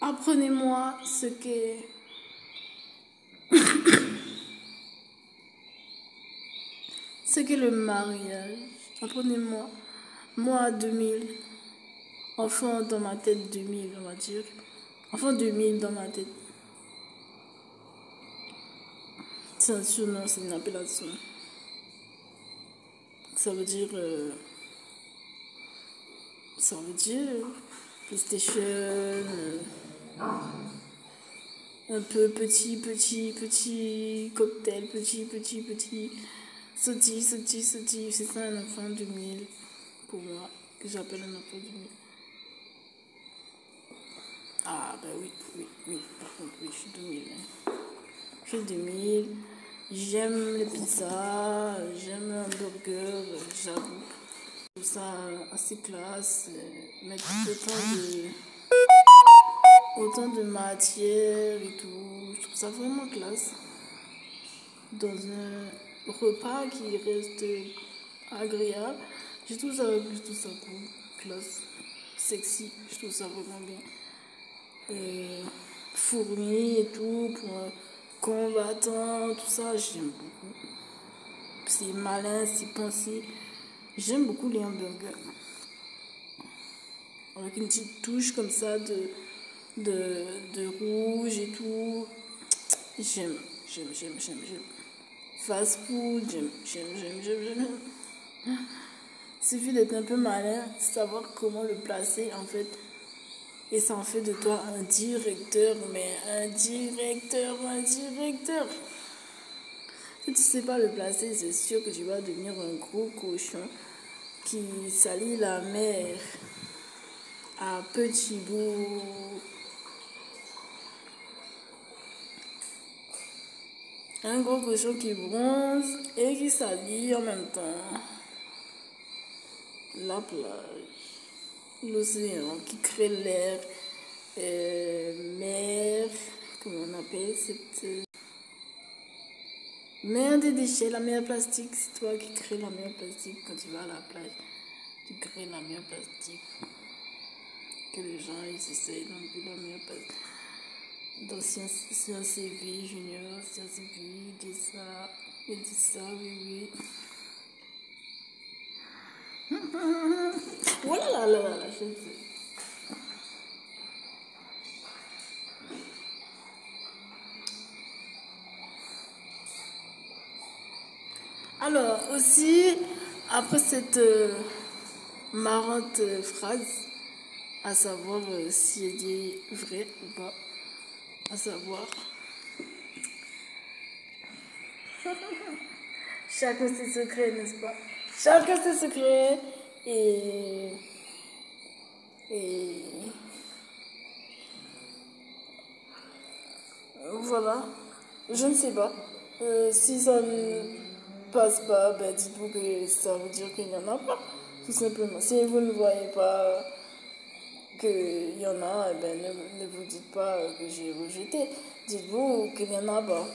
Apprenez-moi ce qu'est le mariage. Apprenez-moi. Moi, 2000. Enfant dans ma tête, 2000, on va dire. Enfant 2000 dans ma tête. C'est un surnom, c'est une appellation. Ça veut dire PlayStation, un peu petit cocktail, petit, sautis. C'est ça un enfant 2000 pour moi, que j'appelle un enfant 2000. Ah, bah oui, par contre, oui, je suis 2000. Je suis 2000, j'aime les pizzas, j'aime un burger, j'avoue. Je trouve ça assez classe, mettre autant de matière et tout, je trouve ça vraiment classe. Dans un repas qui reste agréable, je trouve ça cool, classe, sexy, je trouve ça vraiment bien. Fourmi et tout, pour un combattant, tout ça, j'aime beaucoup. C'est malin, c'est pensé. J'aime beaucoup les hamburgers. Avec une petite touche comme ça de rouge et tout. J'aime. Fast food, j'aime. Il suffit d'être un peu malin, savoir comment le placer en fait. Et ça en fait de toi un directeur, mais un directeur. Si tu sais pas le placer, c'est sûr que tu vas devenir un gros cochon qui salit la mer à petits bouts. Un gros cochon qui bronze et qui salit en même temps. La plage, l'océan qui crée l'air, mer, comment on appelle cette mer des déchets, la mer plastique. C'est toi qui crée la mer plastique quand tu vas à la plage. Tu crées la mer plastique. Que les gens ils essayent d'enlever la mer plastique. Dans Sciences CV Junior, Sciences CV, il dit ça, oui. Oh là, je ne sais. Alors, aussi, après cette marrante phrase, à savoir si elle est vraie ou pas, à savoir, chacun ses secrets, n'est-ce pas? Chacun ses secrets et voilà, je ne sais pas. Si ça ne passe pas, ben dites-vous que ça veut dire qu'il n'y en a pas, tout simplement. Si vous ne voyez pas qu'il y en a, eh ben ne vous dites pas que j'ai rejeté. Dites-vous qu'il n'y en a pas.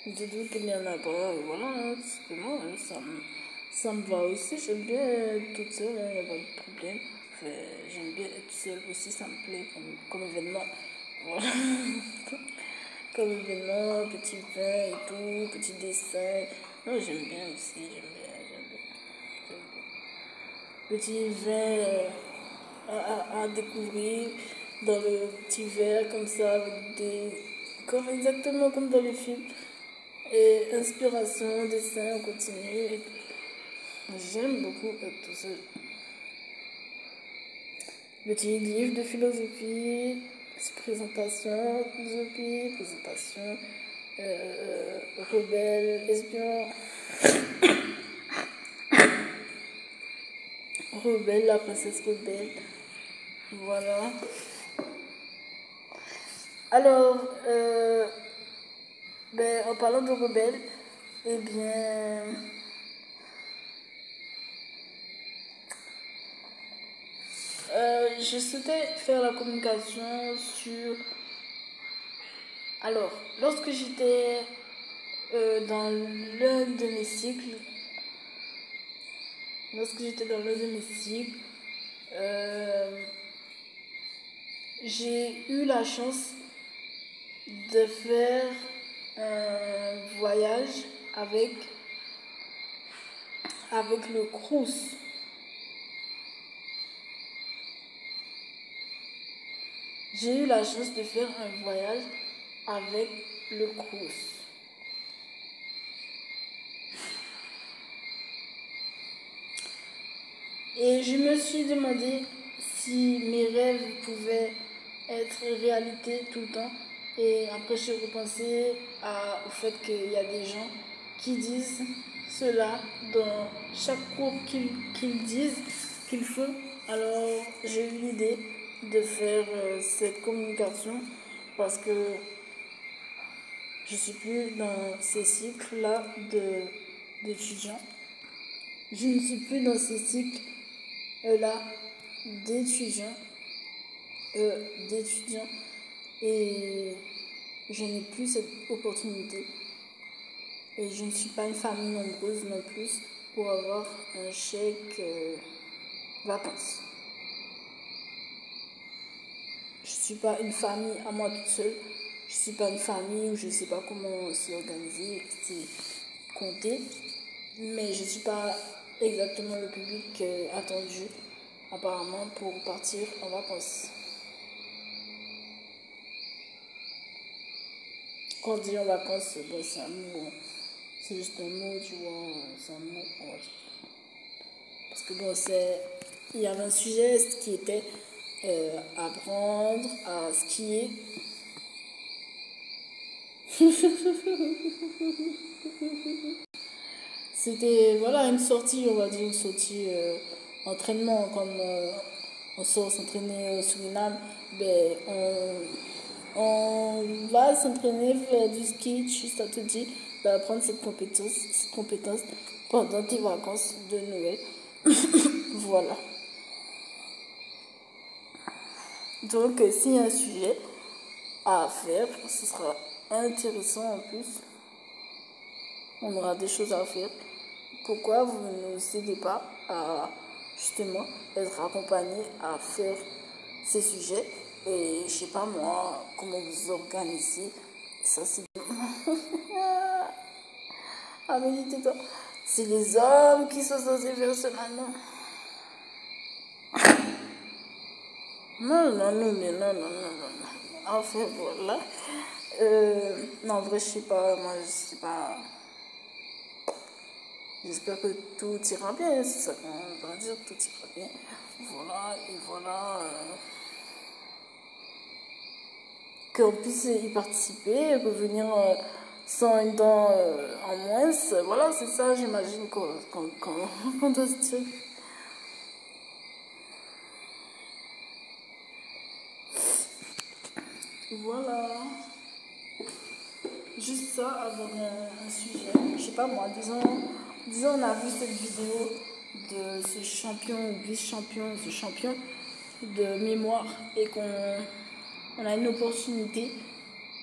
Dites-vous qu'il n'y en a pas, et voilà, hein, simplement, hein, ça me va aussi. J'aime bien être toute seule, il n'y a pas de problème. Enfin, j'aime bien être seule aussi, ça me plaît comme événement. Voilà. Comme événement, petit vin et tout, petit dessin. Non, j'aime bien aussi, j'aime bien. Petit vin à découvrir dans le petit verre comme ça, avec comme exactement comme dans les films. Et inspiration, dessin, on continue. J'aime beaucoup être tout seul. Petit livre de philosophie, présentation, rebelle, espion. Rebelle, la princesse rebelle. Voilà. Alors, en parlant de rebelle, eh bien, je souhaitais faire la communication sur... Alors, lorsque j'étais dans l'un de mes cycles, lorsque j'étais dans le domestique, j'ai eu la chance de faire un voyage avec le Crous. J'ai eu la chance de faire un voyage avec le Crous. Et je me suis demandé si mes rêves pouvaient être réalité tout le temps. Et après, j'ai repensé au fait qu'il y a des gens qui disent cela dans chaque cours qu'ils disent, qu'ils font. Alors, j'ai eu l'idée de faire cette communication parce que je suis plus dans ces cycles-là d'étudiants. Je ne suis plus dans ces cycles-là d'étudiants. Et je n'ai plus cette opportunité. Et je ne suis pas une famille nombreuse non plus pour avoir un chèque vacances. Je ne suis pas une famille à moi toute seule. Je ne suis pas une famille où je ne sais pas comment s'organiser, c'est compter. Mais je ne suis pas exactement le public attendu apparemment pour partir en vacances. Quand on dit en vacances, bon, c'est un mot, c'est juste un mot, tu vois, c'est un mot. Ouais. Parce que bon, il y avait un sujet qui était apprendre à skier. C'était, voilà, une sortie, on va dire, une sortie entraînement, comme on sort s'entraîner au Suriname, ben, on va s'entraîner faire du ski, ça te dit d'apprendre cette compétence pendant tes vacances de Noël. Voilà. Donc, s'il y a un sujet à faire, ce sera intéressant en plus. On aura des choses à faire. Pourquoi vous ne cédez pas à justement être accompagné à faire ces sujets et je sais pas moi comment vous organisez ça c'est ah mais toi c'est les hommes qui sont censés faire cela non enfin voilà non en vrai je sais pas moi je sais pas. J'espère que tout ira bien, c'est ça qu'on va dire, tout ira bien. Voilà, et voilà. Qu'on puisse y participer, revenir sans une dent en moins. Voilà, c'est ça, j'imagine qu'on doit se dire. Voilà. Juste ça, avoir un sujet. Je sais pas moi, disons on a vu cette vidéo de ce champion, vice-champion, ce champion de mémoire et qu'on a une opportunité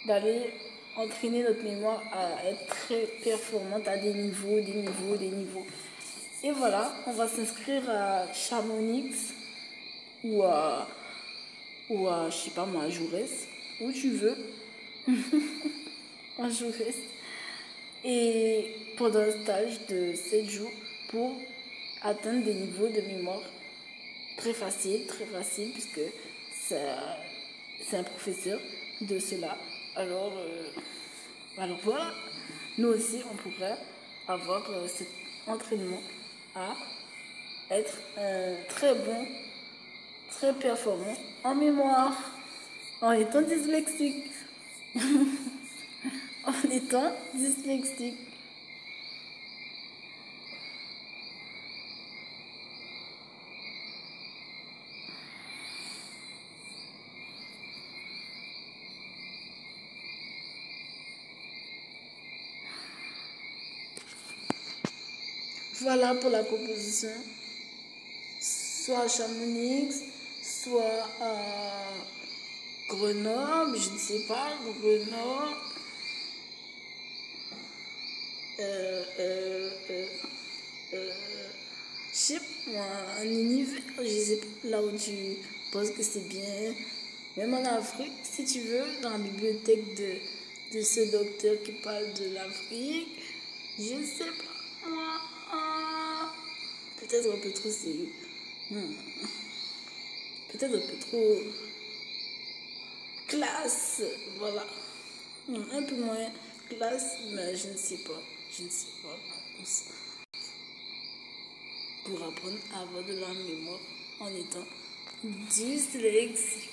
d'aller entraîner notre mémoire à être très performante à des niveaux. Et voilà, on va s'inscrire à Chamonix ou à je sais pas moi, à Jaurès, où tu veux, à Jaurès. Et pendant un stage de 7 jours pour atteindre des niveaux de mémoire très faciles, puisque c'est un professeur de cela. Alors voilà, nous aussi on pourrait avoir cet entraînement à être très bon, très performant en mémoire, en étant dyslexique. En étant dyslexique. Voilà pour la proposition. Soit à Chamonix, soit à Grenoble, je ne sais pas, Grenoble. sais pas, un univers, je sais pas, là où tu penses que c'est bien. Même en Afrique, si tu veux, dans la bibliothèque de ce docteur qui parle de l'Afrique, je sais pas, moi, peut-être un peu trop sérieux. Peut-être un peu trop classe, voilà. Un peu moins classe, mais je ne sais pas. Je ne sais pas. Pour apprendre à avoir de la mémoire en étant dyslexique.